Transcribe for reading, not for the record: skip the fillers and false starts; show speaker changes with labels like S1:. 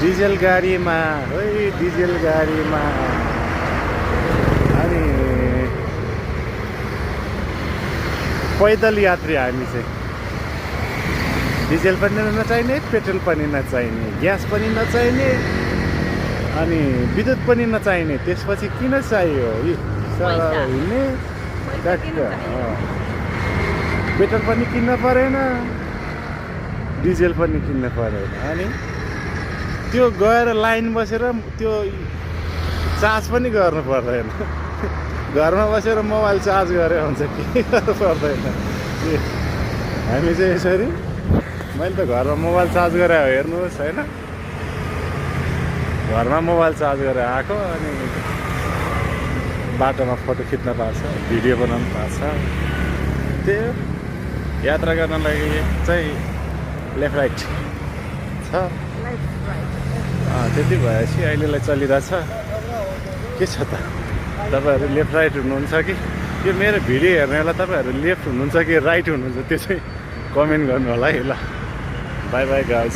S1: Diesel गाडीमा है, diesel गाडीमा। अनि पैदल यात्री हामी चाहिँ। डिजेल पनि नचाहिने, पेट्रोल पनि नचाहिने, ग्यास पनि नचाहिने, अनि विद्युत पनि नचाहिने। त्यसपछि किन चाहियो हिँड्ने? पेट्रोल पनि किन्न परेन, डिजेल पनि किन्न परेन। अनि त्यो गएर लाइन बसेर त्यो चार्ज पनि गर्नु पर्दैन। घरमा बसेर मोबाइल चार्ज गरे हुन्छ, के गर्नु पर्दैन। हामी चाहिँ यसरी, मैले त घरमा मोबाइल चार्ज गरेर हेर्नुहोस् होइन, घरमा मोबाइल चार्ज गरेर आएको। अनि बाटोमा फोटो खिच्न पार्छ, भिडियो बनाउनु पार्छ। त्यो यात्रा गर्नलाई चाहिँ लेफ्ट राइट छ। त्यति भएपछि अहिलेलाई चलिरहेछ। के छ त, तपाईँहरू लेफ्ट राइट हुनुहुन्छ कि? यो मेरो भिडियो हेर्नेलाई तपाईँहरू लेफ्ट हुनुहुन्छ कि राइट हुनुहुन्छ, त्यो चाहिँ कमेन्ट गर्नु होला है। ल, बाई बाई गाइज।